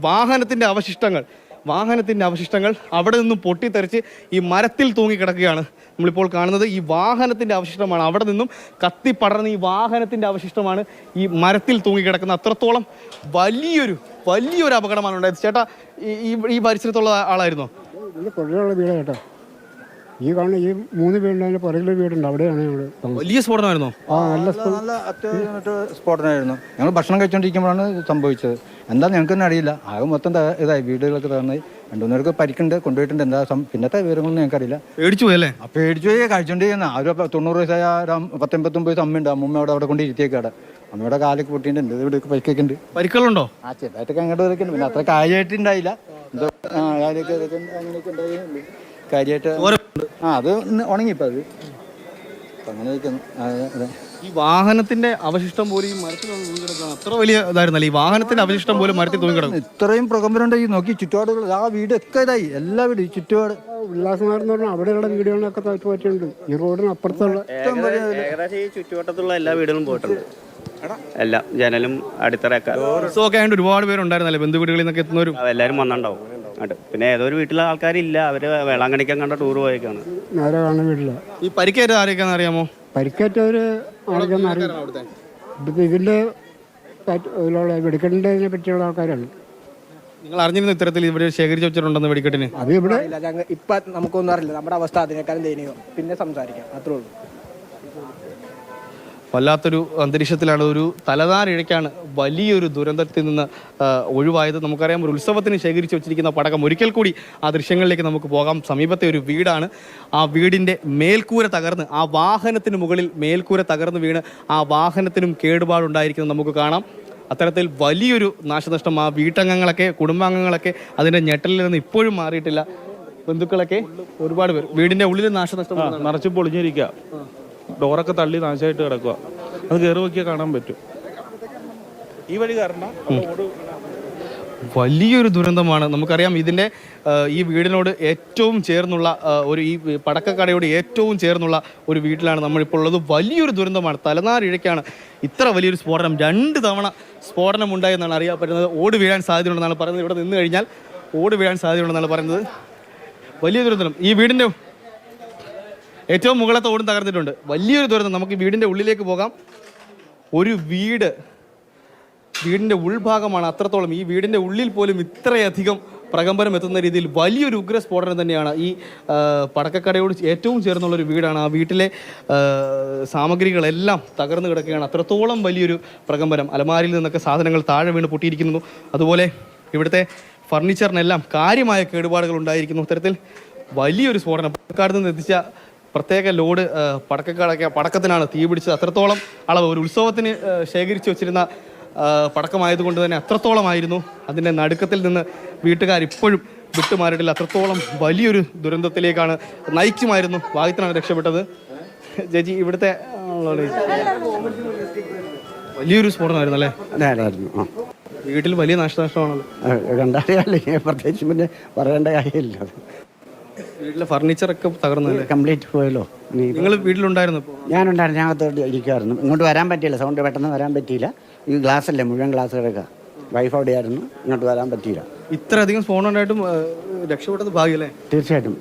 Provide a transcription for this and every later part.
വാഹനത്തിന്റെ അവശിഷ്ടങ്ങൾ അവിടെ നിന്നും പൊട്ടിത്തെറിച്ച് ഈ മരത്തിൽ തൂങ്ങിക്കിടക്കുകയാണ് നമ്മളിപ്പോൾ കാണുന്നത്. ഈ വാഹനത്തിന്റെ അവശിഷ്ടമാണ്, അവിടെ നിന്നും കത്തിപ്പടർന്ന് ഈ വാഹനത്തിന്റെ അവശിഷ്ടമാണ് ഈ മരത്തിൽ തൂങ്ങിക്കിടക്കുന്ന. അത്രത്തോളം വലിയൊരു അപകടമാണ് ഉണ്ടായത്. ചേട്ടാ, ഈ പരിസരത്തുള്ള ആളായിരുന്നോ? കൊള്ളയുള്ള വീടാ ചേട്ടാ. ഈ കാണുന്ന ഈ 3 വീടിന്റെ പുറകിലെ വീടുണ്ട്, അവിടെയാണ് വലിയ സ്ഫോടനമായിരുന്നോ? നല്ല അത്യാവശ്യമായിട്ട് സ്ഫോടനമായിരുന്നു. ഞങ്ങൾ ഭക്ഷണം കഴിച്ചുകൊണ്ടിരിക്കുമ്പോഴാണ് സംഭവിച്ചത്. എന്താണെന്ന് ഞങ്ങൾക്ക് തന്നെ അറിയില്ല. ആകെ മൊത്തം ഇതായി, വീടുകളൊക്കെ തകർന്നായി. 2-3 പേർക്ക് പരിക്കുണ്ട്, കൊണ്ടുപോയിട്ടുണ്ട്. എന്താ പിന്നത്തെ വിവരങ്ങളൊന്നും ഞങ്ങൾക്കറിയില്ല. പേടിച്ചു പോയല്ലേ? പേടിച്ചു പോയി കഴിച്ചോണ്ടിരിക്കുന്ന ഒരു 90 വയസ്സായ 10-89 വയസ്സ് അമ്മയുണ്ട്. അമ്മ അവിടെ കൊണ്ട് ഇരുത്തിയേക്കാടെ. അമ്മയുടെ കാലൊക്കെ പൊട്ടിയിട്ടുണ്ട്, ഇവിടെ പരിക്കൊക്കെ ഉണ്ട്. പരിക്കുകളുണ്ടോ? ചെറുതായിട്ടൊക്കെ അങ്ങോട്ട് ഇതൊക്കെയുണ്ട്. പിന്നെ അത്ര കാര്യമായിട്ടുണ്ടായില്ല. എന്തോ കാര്യമൊക്കെ അങ്ങനെയൊക്കെ ഉണ്ടായിരുന്നു. കാര്യമായിട്ട് അത് ഉണങ്ങിപ്പോ അത് അങ്ങനെ. ഈ വാഹനത്തിന്റെ അവശിഷ്ടം പോലും ഈ മരത്തിൽ അത്ര വലിയ ഇതായിരുന്നല്ലേ? ഈ വാഹനത്തിന്റെ അവശിഷ്ടം പോലും മരത്തിൽ തൂങ്ങിക്കിടക്കും. ഇത്രയും പ്രകമ്പനുണ്ടായി. നോക്കി ചുറ്റുപാടുകൾ, ആ വീടൊക്കെ ഇതായി, എല്ലാ വീടും ചുറ്റുപാട്. ഉല്ലാസമാരെന്ന് പറഞ്ഞാൽ അവിടെയുള്ള വീടുകളിലൊക്കെ പറ്റിയിട്ടുണ്ട്. ഈ റോഡിന് അപ്പുറത്തുള്ള ഏകദേശം ഈ ചുറ്റുവട്ടത്തുള്ള എല്ലാ വീടുകളും പോയിട്ടുണ്ട്. എല്ലാം ജനലും അടിത്തറയൊക്കെ ഒരുപാട് പേരുണ്ടായിരുന്നല്ലേ? ബന്ധു വീടുകളിൽ നിന്നൊക്കെ എത്തുന്നവരും എല്ലാവരും വന്നിട്ടുണ്ടാവും. പിന്നെ ഏതൊരു വീട്ടിലെ ആൾക്കാരില്ല, അവര് വേളാങ്കണിക്കാൻ കണ്ട ടൂർ പോയേക്കാണ്. നേരെ കാണുന്ന വീട്ടില്ല. ഈ പരിക്കേറ്റ ആരെയൊക്കെയാണെന്ന് അറിയാമോ? പരിക്കേറ്റവര് ഇതിന്റെ വെടിക്കെട്ടിനെ പറ്റിയുള്ള ആൾക്കാരാണ്. നിങ്ങൾ അറിഞ്ഞിരുന്നു ഇത്തരത്തിൽ ഇവിടെ ശേഖരിച്ചു വെച്ചിട്ടുണ്ടെന്ന് വെടിക്കെട്ടിന്? അത് ഇവിടെ ഇപ്പൊ നമുക്കൊന്നും അറിയില്ല. നമ്മുടെ അവസ്ഥ അതിനേക്കാളും ദയനീയം. പിന്നെ സംസാരിക്കാം, അത്രേ ഉള്ളൂ. വല്ലാത്തൊരു അന്തരീക്ഷത്തിലാണ്. ഒരു തലനാരിഴയ്ക്കാണ് വലിയൊരു ദുരന്തത്തിൽ നിന്ന് ഒഴിവായത്. നമുക്കറിയാം, ഒരു ഉത്സവത്തിന് ശേഖരിച്ചു വെച്ചിരിക്കുന്ന പടക്കം. ഒരിക്കൽ കൂടി ആ ദൃശ്യങ്ങളിലേക്ക് നമുക്ക് പോകാം. സമീപത്തെ ഒരു വീടാണ്. ആ വീടിൻ്റെ മേൽക്കൂര തകർന്ന്, ആ വാഹനത്തിന് മുകളിൽ മേൽക്കൂര തകർന്ന് വീണ് ആ വാഹനത്തിനും കേടുപാടുണ്ടായിരിക്കുന്നത് നമുക്ക് കാണാം. അത്തരത്തിൽ വലിയൊരു നാശനഷ്ടം. ആ വീട്ടംഗങ്ങളൊക്കെ, കുടുംബാംഗങ്ങളൊക്കെ അതിൻ്റെ ഞെട്ടലിൽ നിന്ന് ഇപ്പോഴും മാറിയിട്ടില്ല. ബന്ധുക്കളൊക്കെ ഒരുപാട് പേർ വീടിൻ്റെ ഉള്ളിൽ നാശനഷ്ടം നിറച്ച് പൊളിഞ്ഞിരിക്കുക. ഡോറൊക്കെ തള്ളി നാശമായിട്ട് കിടക്കുക. അത് കയറി നോക്കിയാൽ കാണാൻ പറ്റും. ഈ വഴി കാരണം വലിയൊരു ദുരന്തമാണ്. നമുക്കറിയാം, ഇതിൻ്റെ ഈ വീടിനോട് ഏറ്റവും ചേർന്നുള്ള ഈ പടക്കക്കടയോട് ഏറ്റവും ചേർന്നുള്ള ഒരു വീട്ടിലാണ് നമ്മളിപ്പോൾ ഉള്ളത്. വലിയൊരു ദുരന്തമാണ്. തലനാരിഴയ്ക്കാണ് ഇത്ര വലിയൊരു സ്ഫോടനം. 2 തവണ സ്ഫോടനം ഉണ്ടായെന്നാണ് അറിയപ്പെടുന്നത്. ഓട് വീഴാൻ സാധ്യതയുണ്ടെന്നാണ് പറയുന്നത്. ഇവിടെ നിന്ന് കഴിഞ്ഞാൽ ഓട് വീഴാൻ സാധ്യതയുണ്ടെന്നാണ് പറയുന്നത്. വലിയ ദുരന്തം. ഈ വീടിൻ്റെ ഏറ്റവും മുകളത്തെ ഓടും തകർന്നിട്ടുണ്ട്. വലിയൊരു ദുരന്തം. നമുക്ക് വീടിൻ്റെ ഉള്ളിലേക്ക് പോകാം. ഒരു വീടിൻ്റെ ഉൾഭാഗമാണ്. അത്രത്തോളം ഈ വീടിൻ്റെ ഉള്ളിൽ പോലും ഇത്രയധികം പ്രകമ്പനം എത്തുന്ന രീതിയിൽ വലിയൊരു ഉഗ്രസ്ഫോടനം തന്നെയാണ്. ഈ പടക്കക്കടയോട് ഏറ്റവും ചേർന്നുള്ളൊരു വീടാണ്. ആ വീട്ടിലെ സാമഗ്രികളെല്ലാം തകർന്നു കിടക്കുകയാണ്. അത്രത്തോളം വലിയൊരു പ്രകമ്പനം. അലമാരിയിൽ നിന്നൊക്കെ സാധനങ്ങൾ താഴെ വീണ് പൊട്ടിയിരിക്കുന്നു. അതുപോലെ ഇവിടുത്തെ ഫർണിച്ചറിനെല്ലാം കാര്യമായ കേടുപാടുകൾ ഉണ്ടായിരിക്കുന്നു. ഇത്തരത്തിൽ വലിയൊരു സ്ഫോടനം. പാലക്കാട് നിന്ന് എത്തിച്ച പ്രത്യേക ലോഡ് പടക്കത്തിനാണ് തീ പിടിച്ചത്. അത്രത്തോളം അളവ്. ഒരു ഉത്സവത്തിന് ശേഖരിച്ചു വച്ചിരുന്ന പടക്കമായതുകൊണ്ട് തന്നെ അത്രത്തോളമായിരുന്നു. അതിൻ്റെ നടുക്കത്തിൽ നിന്ന് വീട്ടുകാർ ഇപ്പോഴും വിട്ടുമാറിയിട്ടില്ല. അത്രത്തോളം വലിയൊരു ദുരന്തത്തിലേക്കാണ് നയിക്കുമായിരുന്നു. ഭാഗ്യത്തിനാണ് രക്ഷപ്പെട്ടത്. ചേച്ചി, ഇവിടുത്തെ വലിയൊരു സ്ഫോടനമായിരുന്നു അല്ലേ? വീട്ടിൽ വലിയ നാശനഷ്ടമാണല്ലോ. പ്രത്യേകിച്ച് പിന്നെ പറയേണ്ട കാര്യമില്ല. വീട്ടിലെ ഫർണിച്ചറൊക്കെ തകർന്നല്ലേ? കംപ്ലീറ്റ് പോയല്ലോ. നിങ്ങൾ വീട്ടിലുണ്ടായിരുന്നു? ഞാനുണ്ടായിരുന്നു. ഞാൻ അകത്തോട്ട് ഇരിക്കുമായിരുന്നു. ഇങ്ങോട്ട് വരാൻ പറ്റിയില്ല. സൗണ്ട് പെട്ടെന്ന് വരാൻ പറ്റിയില്ല. ഈ ഗ്ലാസ് അല്ലേ, മുഴുവൻ ഗ്ലാസ് കിടക്കുക. വൈഫ് അവിടെയായിരുന്നു. ഇങ്ങോട്ട് വരാൻ പറ്റിയില്ല. ഇത്രയധികം സ്ഫോടനമായിട്ടും രക്ഷപ്പെട്ടത് ഭാഗ്യമല്ലേ? തീർച്ചയായിട്ടും.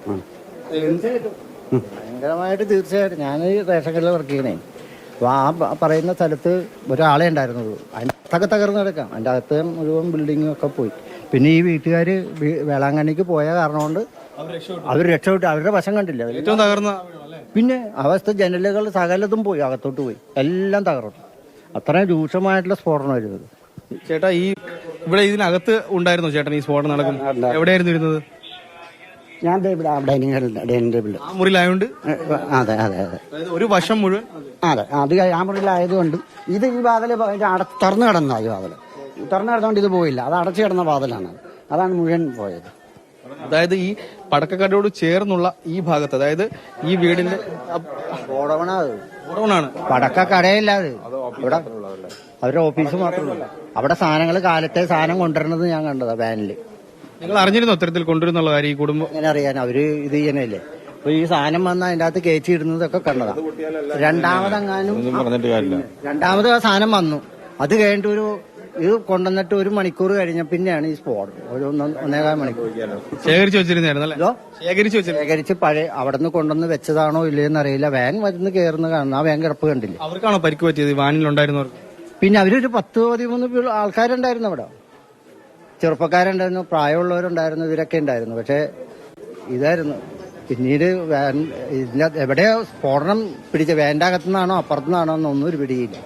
ഭയങ്കരമായിട്ട് തീർച്ചയായിട്ടും. ഞാൻ ഈ റേഷൻ കടയിൽ വർക്ക് ചെയ്യണേ. അപ്പോൾ ആ പറയുന്ന സ്ഥലത്ത് ഒരാളെ ഉണ്ടായിരുന്നുള്ളൂ. അതിൻ്റെ അകത്തൊക്കെ തകർന്ന് കിടക്കാം. അതിൻ്റെ അകത്ത് മുഴുവൻ ബിൽഡിങ്ങും ഒക്കെ പോയി. പിന്നെ ഈ വീട്ടുകാർ വേളാങ്കണ്ണിക്ക് പോയ കാരണം കൊണ്ട് അവർ രക്ഷപ്പെട്ടു. അവരുടെ വശം കണ്ടില്ല. ഏറ്റവും തകർന്ന പിന്നെ അവസ്ഥ ജനലുകൾ സകലതും പോയി, അകത്തോട്ട് പോയി, എല്ലാം തകർന്നു. അത്രയും രൂക്ഷമായിട്ടുള്ള സ്ഫോടനമായിരുന്നു. ചേട്ടാ, ഇവിടെ ഇതിനകത്ത് ഉണ്ടായിരുന്നു ചേട്ടൻ ഈ സ്ഫോടനം നടക്കും? എവിടെയായിരുന്നു ഇരുന്നത്? ഞാൻ ഇവിടെ ഡൈനിങ് ടേബിളിൽ. ആ മുറിയിലായോണ്ട്? അതെ അതെ അതെ. ഒരു വശം മുഴുവൻ? അതെ, അത് ആ മുറിയിലായതുകൊണ്ട് ഇത് ഈ വാതിൽ തുറന്നു കിടന്ന ഈ വാതിൽ തുറന്നു കിടന്നുകൊണ്ട് ഇത് പോയില്ല. അത് അടച്ചു കിടന്ന വാതിലാണ്. അതാണ് മുഴുവൻ പോയത്. അതായത് ഈ പടക്കക്കടയോട് ചേർന്നുള്ള ഈ ഭാഗത്ത്, അതായത് ഈ വീടിന്റെ ഗോഡൌണാണ്. പടക്കക്കടയില്ല അത്. ഇവിടെ അവരുടെ ഓഫീസ് മാത്രമല്ല. അവിടെ സാധനങ്ങൾ കാലത്തെ സാധനം കൊണ്ടുവരുന്നത് ഞാൻ കണ്ടതാ വാനില്. നിങ്ങൾ അറിഞ്ഞിരുന്നോ ഇത്തരത്തിൽ കൊണ്ടുവരുന്നുള്ള കാര്യം? ഈ കുടുംബം എങ്ങനെ അറിയാൻ? അവര് ഇത് ചെയ്യണല്ലേ. അപ്പൊ ഈ സാധനം വന്ന് അതിന്റെ അകത്ത് കയറ്റി ഇടുന്നതൊക്കെ കണ്ടതാ. രണ്ടാമത് ആ സാധനം വന്നു. അത് കഴിഞ്ഞിട്ട് ഒരു ഇത് കൊണ്ടുവന്നിട്ട് 1 മണിക്കൂർ കഴിഞ്ഞ പിന്നെയാണ് ഈ സ്ഫോടനം. ഒരു 1.25 മണിക്കൂർ ശേഖരിച്ചു വെച്ചിരുന്നായിരുന്നു അല്ലേ? ശേഖരിച്ചു വെച്ചിരുന്നു. ശേഖരിച്ച് പഴയ അവിടെ നിന്ന് കൊണ്ടുവന്ന് വെച്ചതാണോ ഇല്ലയെന്ന് അറിയില്ല. വാൻ വരുന്ന കയറുന്ന കാണുന്നു. ആ വാൻ കിടപ്പ് കണ്ടില്ല. അവർക്കാണോ പരിക്ക് പറ്റിയത് വാനിലുണ്ടായിരുന്നവർക്ക്? പിന്നെ അവരൊരു 10-13 ആൾക്കാരുണ്ടായിരുന്നു അവിടെ. ചെറുപ്പക്കാരുണ്ടായിരുന്നു, പ്രായമുള്ളവരുണ്ടായിരുന്നു, ഇവരൊക്കെ ഉണ്ടായിരുന്നു. പക്ഷെ ഇതായിരുന്നു. പിന്നീട് ഇതിന്റെ എവിടെയോ സ്ഫോടനം പിടിച്ച വാൻ്റെ അകത്തുനിന്നാണോ അപ്പുറത്തുനിന്നാണോ എന്നൊന്നും ഒരു പിടിയില്ല.